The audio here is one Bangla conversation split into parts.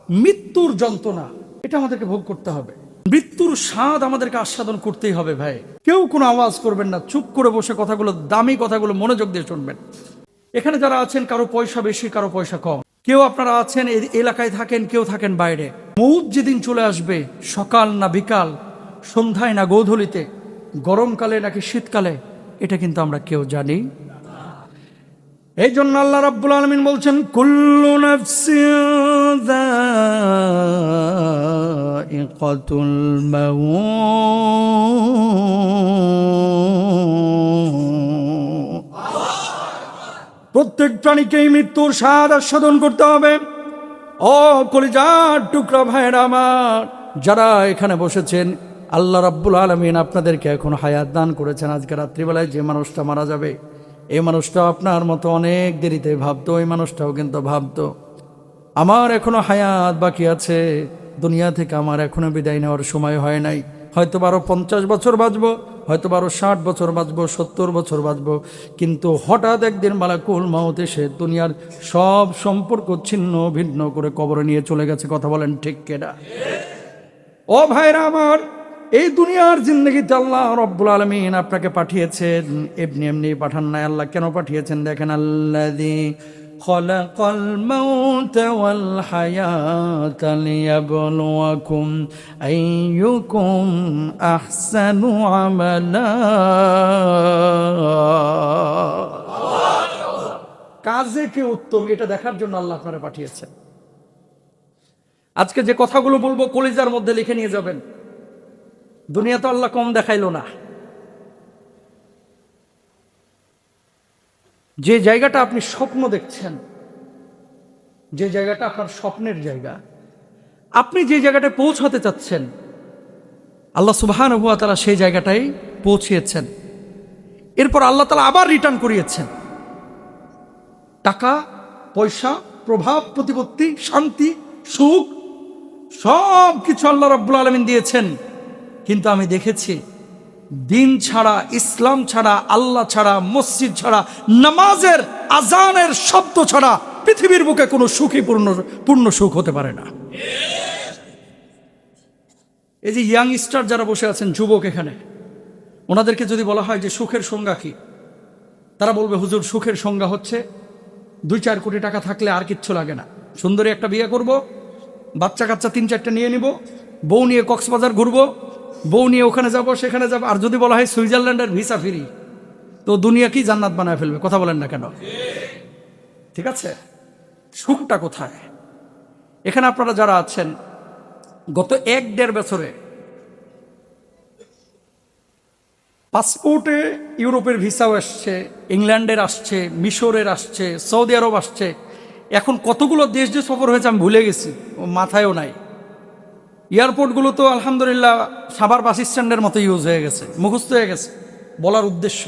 মৃত্যুর যন্ত্রণা এটা আমাদেরকে ভোগ করতে হবে, মৃত্যুর স্বাদ আমাদেরকে আস্বাদন করতেই হবে ভাই। কেউ কোনো আওয়াজ করবেন না, চুপ করে বসে কথাগুলো, দামি কথাগুলো মনোযোগ দিয়ে শুনবেন। এখানে যারা আছেন কারো পয়সা বেশি, কারো পয়সা কম, কেউ আপনারা আছেন এই এলাকায় থাকেন, কেউ থাকেন বাইরে। মৌত যেদিন চলে আসবে, সকাল না বিকাল, সন্ধ্যায় না গোধূলিতে, গরমকালে নাকি শীতকালে, এটা কিন্তু আমরা কেউ জানি। এই জন্য আল্লাহ রাব্বুল আলামিন বলছেন, কুল্লু নাফসিন যায়িকাতুল মাউত। প্রত্যেক প্রাণীকেই মৃত্যুর স্বাদ আস্বাদন করতে হবে। ও কলিজার টুকরা ভাইরা আমার, যারা এখানে বসেছেন, আল্লাহ রাব্বুল আলামিন আপনাদেরকে এখন হায়াত দান করেছেন। আজকে রাত্রিবেলায় যে মানুষটা মারা যাবে, এই মানুষটাও আপনার মতো অনেক দেরিতে ভাবতো, এই মানুষটাও কিন্তু ভাবতো আমার এখনো হায়াত বাকি আছে, দুনিয়া থেকে আমার এখনো বিদায় নেওয়ার সময় হয় নাই। হয়তো 50 বছর বাঁচবো, হয়তো 60 বছর বাঁচবো, 70 বছর বাঁচবো, কিন্তু হঠাৎ একদিন মালাকুল মাউত এসে দুনিয়ার সব সম্পর্ক ছিন্ন ভিন্ন করে কবরে নিয়ে চলে গেছে। কথা বলেন ঠিক কিনা? ও ভাইরা আমার, এই দুনিয়ার জিন্দগিতে আল্লাহ রাব্বুল আলামিন আপনাকে পাঠিয়েছেন, এমনি এমনি পাঠান নাই। আল্লাহ কেন পাঠিয়েছেন দেখেন, আল্লাযী খালাকাল মাউতা ওয়াল হায়াতা লিয়াবলুয়াকুম আইয়ুকুম আহসানু আমালা। কাজে কে উত্তম এটা দেখার জন্য আল্লাহ আপনারা পাঠিয়েছেন। আজকে যে কথাগুলো বলবো কলিজার মধ্যে লিখে নিয়ে যাবেন। দুনিয়া তো আল্লাহ কম দেখাইলো না। যে জায়গাটা আপনি স্বপ্ন দেখছেন, যে জায়গাটা আপনার স্বপ্নের জায়গা, আপনি যে জায়গাটায় পৌঁছাতে চাচ্ছেন, আল্লাহ সুবহানাহু ওয়া তাআলা সেই জায়গাটাই পৌঁছিয়েছেন। এরপর আল্লাহ তাআলা আবার রিটার্ন করিয়েছেন। টাকা পয়সা, প্রভাব প্রতিপত্তি, শান্তি, সুখ, সব কিছু আল্লাহ রাব্বুল আলামিন দিয়েছেন। কিন্তু আমি দেখেছি দিন ছাড়া, ইসলাম ছাড়া, আল্লাহ ছাড়া, মসজিদ ছাড়া, নামাজের আজানের শব্দ ছাড়া পৃথিবীর বুকে কোনো সুখী পূর্ণ সুখ হতে পারে না। এই যে ইয়াংস্টার যারা বসে আছেন, যুবক এখানে, ওনাদেরকে যদি বলা হয় যে সুখের সংজ্ঞা কি, তারা বলবে হুজুর সুখের সংজ্ঞা হচ্ছে 2-4 কোটি টাকা থাকলে আর কিচ্ছু লাগে না, সুন্দরী একটা বিয়ে করব, বাচ্চা কাচ্চা 3-4টা নিয়ে নিব, বউ নিয়ে কক্সবাজার ঘুরবো, বউ নিয়ে ওখানে যাব সেখানে যাব। আর যদি বলা হয় সুইজারল্যান্ডের ভিসা ফ্রি, তো দুনিয়া কি জান্নাত বানায় ফেলবে। কথা বলেন না কেন? ঠিক আছে, সুখটা কোথায়? এখানে আপনারা যারা আছেন, গত 1-1.5 বছরে পাসপোর্টে ইউরোপের ভিসাও আসছে, ইংল্যান্ডের আসছে, মিশরের আসছে, সৌদি আরব আসছে। এখন কতগুলো দেশ যে সফর হয়েছে আমি ভুলে গেছি, মাথায়ও নাই। এয়ারপোর্টগুলো তো আলহামদুলিল্লাহ সাভার বাস স্ট্যান্ডের মতো ইউজ হয়ে গেছে, মুখস্থ হয়ে গেছে। বলার উদ্দেশ্য,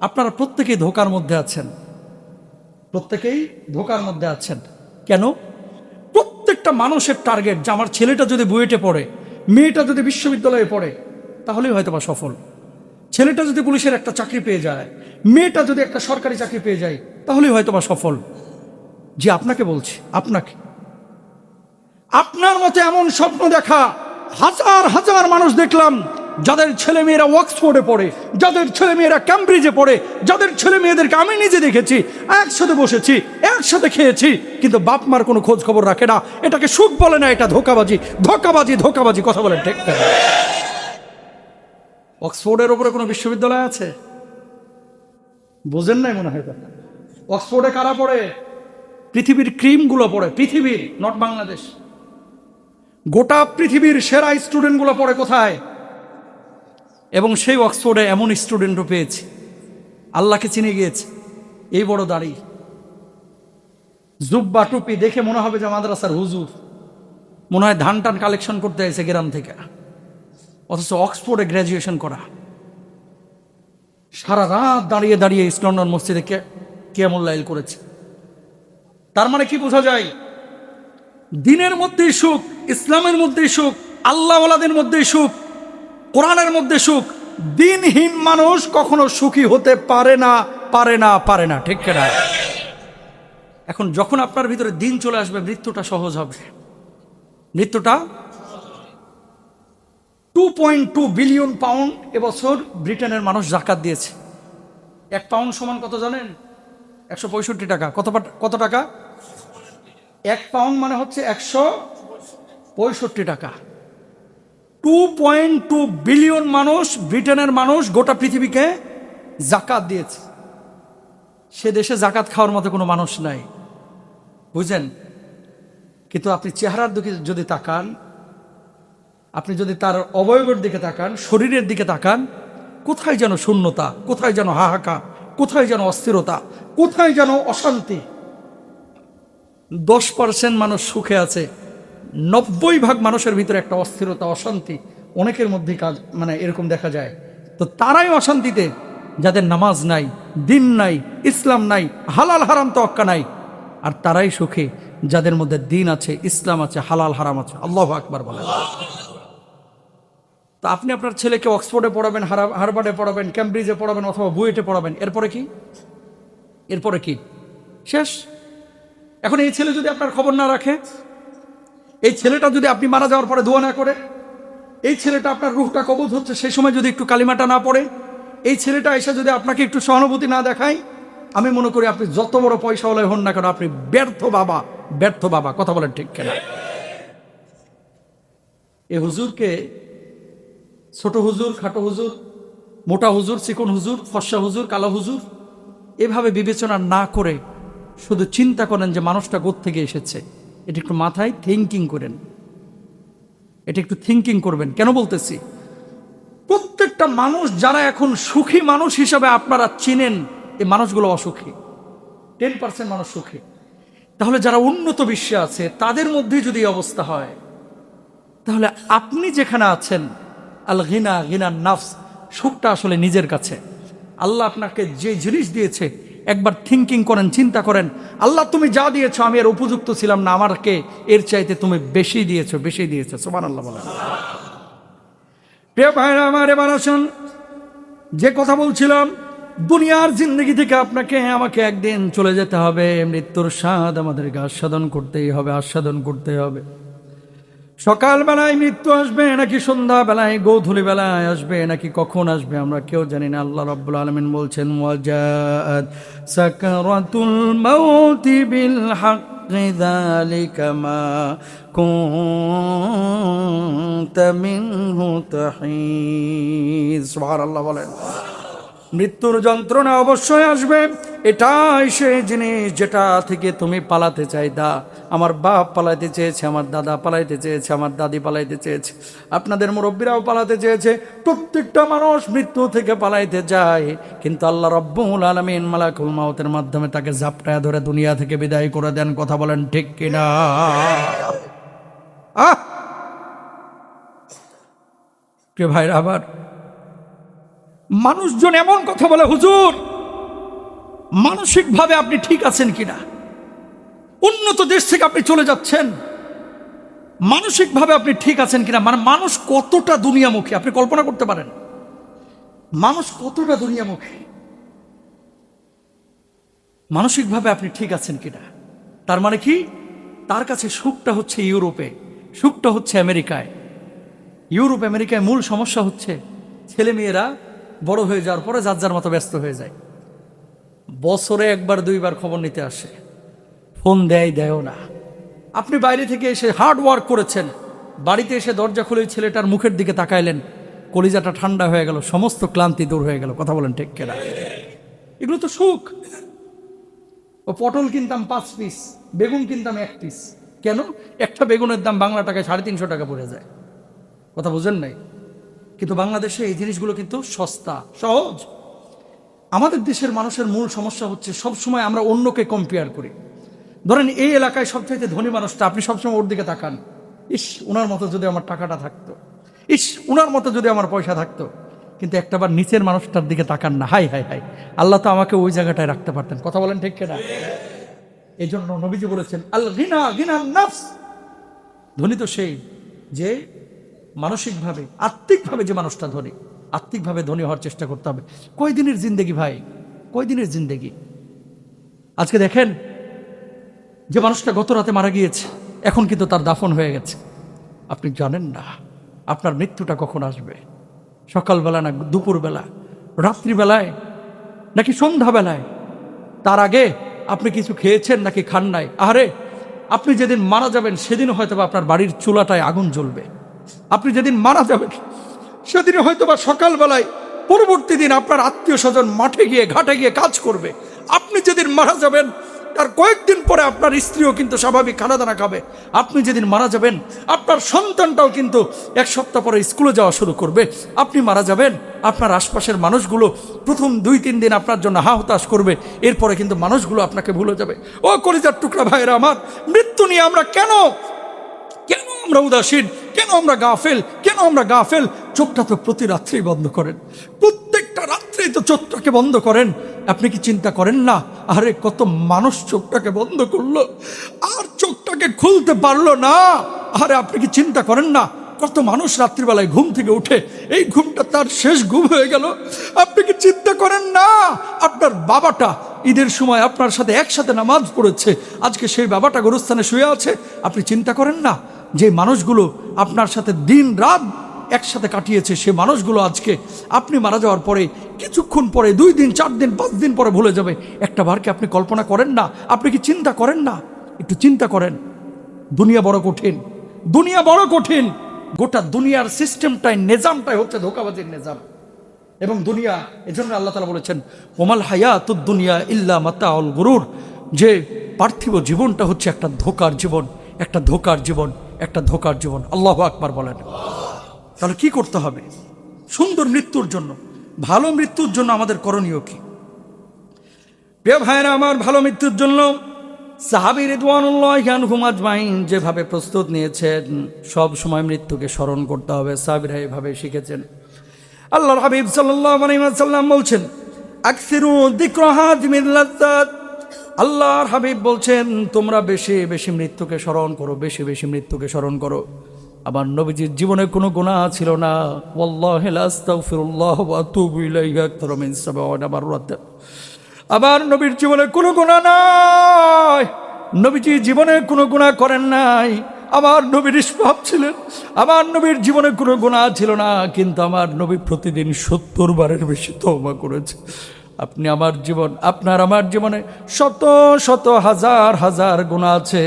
আপনারা প্রত্যেকেই ধোকার মধ্যে আছেন, প্রত্যেকেই ধোকার মধ্যে আছেন। কেন? প্রত্যেকটা মানুষের টার্গেট যে আমার ছেলেটা যদি বুয়েটে পড়ে, মেয়েটা যদি বিশ্ববিদ্যালয়ে পড়ে, তাহলেই হয়তো বা সফল। ছেলেটা যদি পুলিশের একটা চাকরি পেয়ে যায়, মেয়েটা যদি একটা সরকারি চাকরি পেয়ে যায়, তাহলেই হয়তো বা সফল। যে আপনাকে বলছি, আপনাকে, আপনার মতে এমন স্বপ্ন দেখা হাজার হাজার মানুষ দেখলাম, যাদের ছেলে মেয়েরা অক্সফোর্ডে পড়ে, যাদের ছেলে মেয়েরা ক্যামব্রিজে পড়ে, যাদের ছেলে মেয়েদেরকে আমি নিজে দেখেছি, একসাথে বসেছি, একসাথে খেয়েছি, কিন্তু বাপ মার কোনো খোঁজ খবর রাখে না। এটাকে সুখ বলে না, এটা ধোকাবাজি, ধোকাবাজি, ধোকাবাজি। কথা বলেন ঠিক না? অক্সফোর্ডের ওপরে কোনো বিশ্ববিদ্যালয় আছে? বোঝেন নাই মনে হয় কথা। অক্সফোর্ডে কারা পড়ে? পৃথিবীর ক্রিমগুলো পড়ে, পৃথিবীর, নট বাংলাদেশ। গোটা পৃথিবীর সেরা স্টুডেন্টগুলো পড়ে কোথায়? এবং সেই অক্সফোর্ডে এমন স্টুডেন্টও পেয়েছি, আল্লাহকে চিনে গিয়েছে, এই বড় দাড়ি, জুব্বা টুপি, দেখে মনে হবে যে মাদ্রাসার হুজুর, মনে হয় ধান টান কালেকশন করতে এসে গ্রাম থেকে, অথচ অক্সফোর্ডে গ্র্যাজুয়েশন করা। সারা রাত দাঁড়িয়ে দাঁড়িয়ে ইস্ট লন্ডন মসজিদে কিয়ামুল লাইল করেছে। তার মানে কি বোঝা যায়? দিনের মধ্যেই সুখ, ইসলামের মধ্যেই সুখ, আল্লাহওয়ালাদের মধ্যেই সুখ, কোরআনের মধ্যে সুখ। দিনহীন মানুষ কখনো সুখী হতে পারে না, পারে না, পারে না। ঠিক কিনা? এখন যখন আপনার ভিতরে দিন চলে আসবে, মৃত্যুটা সহজ হবে। মৃত্যুটা 2.2 বিলিয়ন পাউন্ড এবছর ব্রিটেনের মানুষ জাকাত দিয়েছে। 1 পাউন্ড সমান কত জানেন? 165 টাকা। কত টাকা? 1 পাউন্ড মানে হচ্ছে 165 টাকা। 2.2 বিলিয়ন মানুষ, ব্রিটেনের মানুষ গোটা পৃথিবীকে জাকাত দিয়েছে। সে দেশে জাকাত খাওয়ার মতো কোনো মানুষ নাই, বুঝেন? কিন্তু আপনি চেহারার দিকে যদি তাকান, আপনি যদি তার অবয়বের দিকে তাকান, শরীরের দিকে তাকান, কোথায় যেন শূন্যতা, কোথায় যেন হাহাকার, কোথায় যেন অস্থিরতা, কোথায় যেন অশান্তি। 10% মানুষ সুখে আছে, 90% মানুষের ভিতরে একটা অস্থিরতা, অশান্তি অনেকের মধ্যে কাজ মানে এরকম দেখা যায়। তো তারাই অশান্তিতে, যাদের নামাজ নাই, দিন নাই, ইসলাম নাই, হালাল হারাম তোয়াক্কা নাই। আর তারাই সুখী যাদের মধ্যে দিন আছে, ইসলাম আছে, হালাল হারাম আছে। আল্লাহু আকবার বলেন। তো আপনি আপনার ছেলেকে অক্সফোর্ডে পড়াবেন, হার্ভার্ডে পড়াবেন, ক্যামব্রিজে পড়াবেন, অথবা বুয়েটে পড়াবেন, এরপরে কি? এরপরে কি? শেষ। এখন এই ছেলে যদি আপনার খবর না রাখে, এই ছেলেটা যদি আপনি মারা যাওয়ার পরে দোয়া না করে, এই ছেলেটা আপনার রূহটা কবজ হচ্ছে সেই সময় যদি একটু কালিমাটা না পড়ে, এই ছেলেটা এসে যদি আপনাকে একটু সহানুভূতি না দেখায়, আমি মনে করি আপনি যত বড় পয়সাওয়ালাই হন না কেন, আপনি ব্যর্থ বাবা, ব্যর্থ বাবা। কথা বলেন ঠিক কেনা? এই হুজুরকে ছোট হুজুর, খাটো হুজুর, মোটা হুজুর, চিকন হুজুর, ফর্সা হুজুর, কালো হুজুর এভাবে বিবেচনা না করে শুধু চিন্তা করেন যে মানুষটা কোত্থেকে এসেছে। এটা একটু মাথায় থিঙ্কিং করেন, এটা একটু থিঙ্কিং করবেন। কেন বলতেছি? প্রত্যেকটা মানুষ যারা এখন সুখী মানুষ হিসাবে আপনারা চিনেন, এই মানুষগুলো অসুখী। 10% মানুষ সুখী। তাহলে যারা উন্নত বিশ্বে আছে তাদের মধ্যে যদি এই অবস্থা হয়, তাহলে আপনি যেখানে আছেন, আল গিনা গিনান নাফস, সুখটা আসলে নিজের কাছে। আল্লাহ আপনাকে যে জিনিস দিয়েছে একবার থিঙ্কিং করেন, চিন্তা করেন, আল্লাহ তুমি যা দিয়েছো আমি এর উপযুক্ত ছিলাম না, আমাকে এর চাইতে তুমি বেশি দিয়েছো, বেশি দিয়েছো। সুবহানাল্লাহ বলেন। প্রিয় ভাইরা আমার, এবার আসুন যে কথা বলছিলাম, দুনিয়ার জিন্দগি থেকে আপনাকে আমাকে একদিন চলে যেতে হবে। মৃত্যুর স্বাদ আমাদেরকে আস্বাদন করতেই হবে, আস্বাদন করতেই হবে। সকালবেলায় মৃত্যু আসবে নাকি সন্ধ্যা বেলায়, গোধূলি বেলায় আসবে নাকি কখন আসবে আমরা কেউ জানি না। আল্লাহ রাব্বুল আলামিন বলছেন, ওয়াজাআত সাকারাতুল মাউতি বিল হাক্কি যালিকা মা কুনতা মিনহু তাহিজ। সুবহানাল্লাহ বলেন। মৃত্যুর যন্ত্রণা অবশ্যই আসবে। এটাই সেই জিনিস যেটা থেকে তুমি পালাতে চাইতা। আমার বাপ পালাইতে চেয়েছে, আমার দাদা পালাইতে চেয়েছে, আমার দাদি পালাইতে চেয়েছে, আপনাদের মুরব্বীরাও পালাতে চেয়েছে। প্রত্যেকটা মানুষ মৃত্যু থেকে পালাইতে যায়, কিন্তু আল্লাহ রাব্বুল আলামিন মালাকুল মাউতের মাধ্যমে তাকে ঝাপটায় ধরে দুনিয়া থেকে বিদায় করে দেন। কথা বলেন ঠিক কিনা? প্রিয় ভাইরা, আবার মানুষজন এমন কথা বলে, হুজুর মানসিকভাবে আপনি ঠিক আছেন কিনা? উন্নত দেশ থেকে আপনি চলে যাচ্ছেন, মানসিকভাবে আপনি ঠিক আছেন কিনা? মানে মানুষ কতটা দুনিয়ামুখী আপনি কল্পনা করতে পারেন? মানুষ কতটা দুনিয়ামুখী। মানসিকভাবে আপনি ঠিক আছেন কিনা তার মানে কি? তার কাছে সুখটা হচ্ছে ইউরোপে, সুখটা হচ্ছে আমেরিকায়। ইউরোপ আমেরিকায় মূল সমস্যা হচ্ছে ছেলে মেয়েরা বড় হয়ে যাওয়ার পরে যার যার মতো ব্যস্ত হয়ে যায়। বছরে একবার দুইবার খবর নিতে আসে, ফোন দেয়ও না। আপনি বাইরে থেকে এসে হার্ড ওয়ার্ক করেছেন, বাড়িতে এসে দরজা খুলে ছেলেটার মুখের দিকে তাকাইলেন, কলিজাটা ঠান্ডা হয়ে গেল, সমস্ত ক্লান্তি দূর হয়ে গেল। কথা বলেন ঠিক কিনা? এগুলো তো সুখ। ও পটল কিনতাম 5 পিস, বেগুন কিনতাম 1 পিস। কেন? একটা বেগুনের দাম বাংলা টাকায় 350 টাকা পড়ে যায়। কথা বুঝেন নাই? কিন্তু বাংলাদেশে এই জিনিসগুলো কিন্তু সস্তা, সহজ। আমাদের দেশের মানুষের মূল সমস্যা হচ্ছে সবসময় আমরা অন্যকে কম্পেয়ার করি। ধরেন এই এলাকায় সবচাইতে ধনী মানুষটা, আপনি সবসময় ওর দিকে তাকান, ইস উনার মতো যদি আমার টাকাটা থাকতো, ইস উনার মতো যদি আমার পয়সা থাকতো। কিন্তু একটাবার নিচের মানুষটার দিকে তাকান না, হাই হাই হাই, আল্লাহ তো আমাকে ওই জায়গাটায় রাখতে পারতেন। কথা বলেন ঠিক কিনা? এই জন্য নবীজি বলেছেন, আল গিনা গিনান নাফস, ধনী তো সেই যে মানসিকভাবে, আত্মিকভাবে যে মানুষটা ধনী। আত্মিকভাবে ধনী হওয়ার চেষ্টা করতে হবে। কয়দিনের জিন্দেগি ভাই, কয়দিনের জিন্দেগি। আজকে দেখেন যে মানুষটা গত রাতে মারা গিয়েছে, এখন কিন্তু তার দাফন হয়ে গেছে। আপনি জানেন না আপনার মৃত্যুটা কখন আসবে, সকালবেলা না দুপুরবেলা, রাত্রিবেলায় নাকি সন্ধ্যাবেলায়, তার আগে আপনি কিছু খেয়েছেন নাকি খান নাই। আরে আপনি যেদিন মারা যাবেন সেদিন হয়তো আপনার বাড়ির চুলাটায় আগুন জ্বলবে। আপনি যেদিন মারা যাবেন সেদিন হয়তো বা সকালবেলায় পরবর্তী দিন আপনার আত্মীয় স্বজন মাঠে গিয়ে ঘাটে গিয়ে কাজ করবে। আপনি যেদিন মারা যাবেন তার কয়েকদিন পরে আপনার স্ত্রীও কিন্তু স্বাভাবিক খানা দানা খাবে। আপনি যেদিন মারা যাবেন আপনার সন্তানটাও কিন্তু এক সপ্তাহ পরে স্কুলে যাওয়া শুরু করবে। আপনি মারা যাবেন আপনার আশপাশের মানুষগুলো প্রথম 2-3 দিন আপনার জন্য হা হতাশ করবে, এরপরে কিন্তু মানুষগুলো আপনাকে ভুলে যাবে। ও কলিজার টুকরা ভাইয়েরা আমার, মৃত্যু নিয়ে আমরা কেন আমরা উদাসীন, কেন আমরা গাফেল? চোখটা তো প্রতি রাত্রেই বন্ধ করেন, প্রত্যেকটা রাত্রেই তো চোখটাকে বন্ধ করেন। আপনি কি চিন্তা করেন না, আরে কত মানুষ চোখটাকে বন্ধ করলো আর চোখটাকে খুলতে পারলো না। আরে আপনি কি চিন্তা করেন না, কত মানুষ রাত্রিবেলায় ঘুম থেকে উঠে এই ঘুমটা তার শেষ ঘুম হয়ে গেল। আপনি কি চিন্তা করেন না, আপনার বাবাটা ঈদের সময় আপনার সাথে একসাথে নামাজ পড়েছে, আজকে সেই বাবাটা গোরস্থানে শুয়ে আছে। আপনি চিন্তা করেন না যে মানুষগুলো আপনার সাথে দিন রাত একসাথে কাটিয়েছে, সে মানুষগুলো আজকে আপনি মারা যাওয়ার পরে কিছুক্ষণ পরে 2 দিন 4 দিন 5 দিন পরে ভুলে যাবে। একটা বারকে আপনি কল্পনা করেন না? আপনি কি চিন্তা করেন না? একটু চিন্তা করেন। দুনিয়া বড় কঠিন। গোটা দুনিয়ার সিস্টেমটাই, নিজামটাই হচ্ছে ধোঁকাবাজির নিজাম। এবং দুনিয়া, এজন্য আল্লাহ তাআলা বলেছেন ওমাল হায়াতুদ দুনিয়া ইল্লা মাতাউল গুরুর, যে পার্থিব জীবনটা হচ্ছে একটা ধোঁকার জীবন। আল্লাহু আকবার বলেন। তাহলে কি করতে হবে সুন্দর মৃত্যুর জন্য, ভালো মৃত্যুর জন্য আমাদের করণীয় কি? প্রিয় ভাইরা আমার, ভালো মৃত্যুর জন্য সাহাবী রিদওয়ানুল্লাহি আনহুম আজমাইন যেভাবে প্রস্তুত নিয়েছেন, সব সময় মৃত্যুকে স্মরণ করতে হবে। সাহাবীরা এভাবে শিখেছেন। আল্লাহর হাবিব সাল্লাল্লাহু আলাইহি ওয়াসাল্লাম বলছেন আকসিরু যিকরা হাদিমিল লাজ্জাত। আল্লাহর হাবিব বলছেন তোমরা বেশি বেশি মৃত্যুকে স্মরণ করো। আমার নবীজির জীবনে কোনো গুনাহ ছিল না। ওয়াল্লাহি লা আস্তাগফিরুল্লাহ ওয়া আতুবু ইলাইহি আকতার মিন 70 মাররাত। আমার নবীর জীবনে কোনো গুনাহ নাই, নবীজি জীবনে কোনো গুনাহ করেন নাই। আমার নবী নিষ্পাপ ছিলেন, আমার নবীর জীবনে কোনো গুনাহ ছিল না, কিন্তু আমার নবী প্রতিদিন 70 বারের বেশি তওবা করেছে। আপনার আমার জীবনে শত শত হাজার হাজার গুনাহ আছে,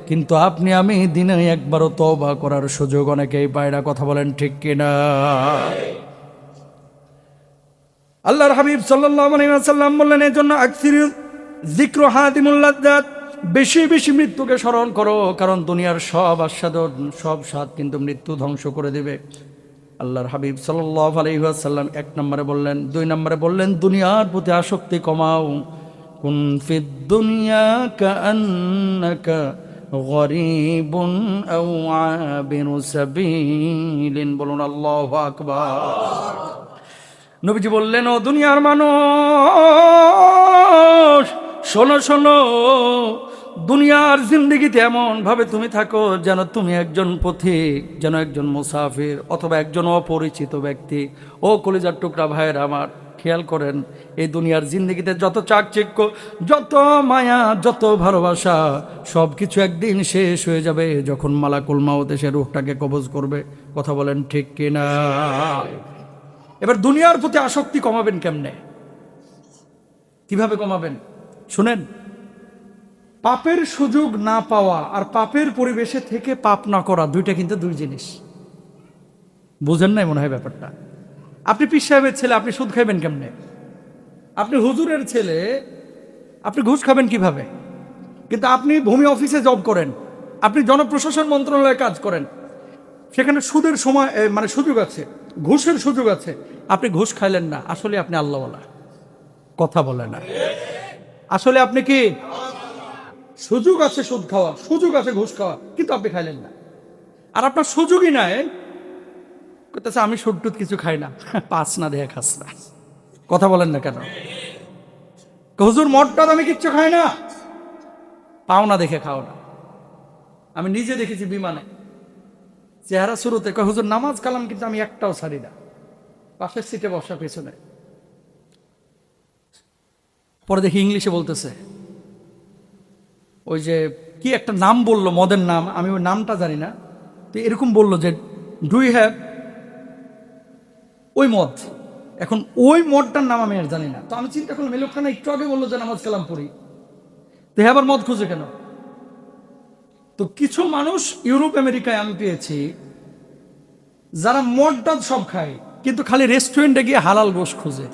কিন্তু আপনি আমি দিনে একবারও তওবা করার সুযোগ অনেকেই পায় না। কথা বলেন ঠিক কিনা? আল্লাহর হাবিব সাল্লাল্লাহু আলাইহি ওয়াসাল্লাম বললেন এজন্য আকসিরু যিকরু হাদিমুল লাজ্জাত, বেশি বেশি মৃত্যুকে স্মরণ করো, কারণ দুনিয়ার সব আস্বাদন, সব স্বাদ কিন্তু মৃত্যু ধ্বংস করে দেবে। আল্লাহর হাবিব সাল্লাল্লাহু আলাইহি ওয়াসাল্লাম 1 নম্বরে বললেন, 2 নম্বরে বললেন দুনিয়ার প্রতি আসক্তি কমাও। কুন ফিদ দুনিয়া কাআন্নাকা গরীবুন আও আবিরু সাবিলিন। বলুন আল্লাহু আকবার। নবীজি বললেন ও দুনিয়ার মানুষ, শোনো, দুনিয়ার জিন্দেগিতে এমন ভাবে তুমি থাকো যেন তুমি একজন পথিক, যেন একজন মুসাফির, অথবা একজন অপরিচিত ব্যক্তি। ও কলিজার টুকরা ভাইয়ের আমার, খেয়াল করেন এই দুনিয়ার জিন্দেগিতে যত চাকচিক্য, যত মায়া, যত ভালোবাসা, সব কিছু একদিন শেষ হয়ে যাবে যখন মালাকুল মাউত এসে রূহটাকে কবজ করবে। কথা বলেন ঠিক কিনা? এবার দুনিয়ার প্রতি আসক্তি কমাবেন কেমনে, কিভাবে কমাবেন শুনেন। পাপের সুযোগ না পাওয়া আর পাপের পরিবেশে থেকে পাপ না করা, দুইটা কিন্তু দুই জিনিস। বুঝেন নাই মনে হয় ব্যাপারটা। আপনি পীর সাহেবের ছেলে, আপনি সুদ খাইবেন কেমনে? আপনি হুজুরের ছেলে, আপনি ঘুষ খাবেন কিভাবে? কিন্তু আপনি ভূমি অফিসে জব করেন, আপনি জনপ্রশাসন মন্ত্রণালয়ে কাজ করেন, সেখানে সুদের সময় মানে সুযোগ আছে, ঘুষের সুযোগ আছে, আপনি ঘুষ খাইলেন না, আসলে আপনি আল্লাহওয়ালা। কথা বলে না, আসলে আপনি কি? সুযোগ আছে সুদ খাওয়া, সুযোগ আছে ঘুষ খাওয়া, কিন্তু আপনি খাইলেন না। আর আপনার সুযোগই নাই, করতেছে আমি সুদ টুদ কিছু খাই না, পাঁচ না দেয়া খাস না। কথা বলেন না কেন? হুজুর মদটা আমি কিচ্ছু খাই না, পাও না দেখে খাও না। আমি নিজে দেখেছি বিমানে, চেহারা শুরুতে কয় হুজুর নামাজ কালাম কিন্তু আমি একটাও ছাড়ি না, পাশের সিটে বসা পেছনে। পরে দেখি ইংলিশে বলতেছে, ওই যে কি একটা নাম বললো মদের নাম, আমি ওই নামটা জানি না, তো এরকম বললো যে ডু ইউ হ্যাভ ওই মদ। এখন ওই মদটার নাম আমি আর জানি না। তো আমি চিন্তা করলাম এই লোকখানা একটু আগে বললো যে নামাজ কালাম পড়ি, তো আবার মদ খুঁজে কেন? তো কিছু মানুষ ইউরোপ আমেরিকায় আমি পেয়েছি যারা মদটা সব খায়, কিন্তু খালি রেস্টুরেন্টে গিয়ে হালাল গোশ খুঁজে।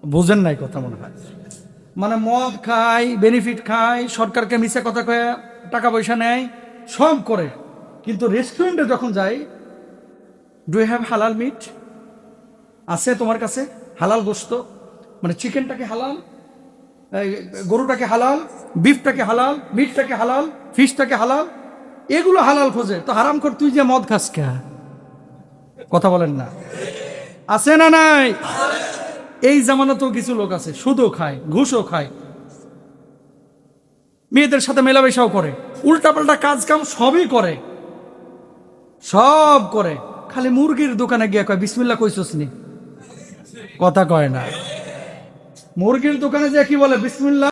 বোঝেন নাই কথা মনে হয়। মানে মদ খায়, বেনিফিট খায়, সরকারকে মিছে কথা কয়ে টাকা পয়সা নেয়, সব করে, কিন্তু রেস্টুরেন্টে যখন যায়, ডু ইউ হ্যাভ হালাল মিট, আছে তোমার কাছে হালাল গোশত? মানে চিকেনটাকে হালাল, গরুটাকে হালাল, বিফটাকে হালাল, মিটটাকে হালাল, ফিশটাকে হালাল, এগুলো হালাল খোঁজে। তো হারাম কর তুই যে মদ খাস কে? কথা বলেন না, আছে না নাই? এই জামানাতেও কিছু লোক আছে সুদও খায়, ঘুষও খায়, মেয়েদের সাথে মেলামেশাও করে, উল্টাপাল্টা কাজ কাম সবই করে, সব করে, খালি মুরগির দোকানে গিয়ে কয় বিসমিল্লাহ কইছস নি? কথা কয় না। মুরগির দোকানে যে কি বলে বিসমিল্লাহ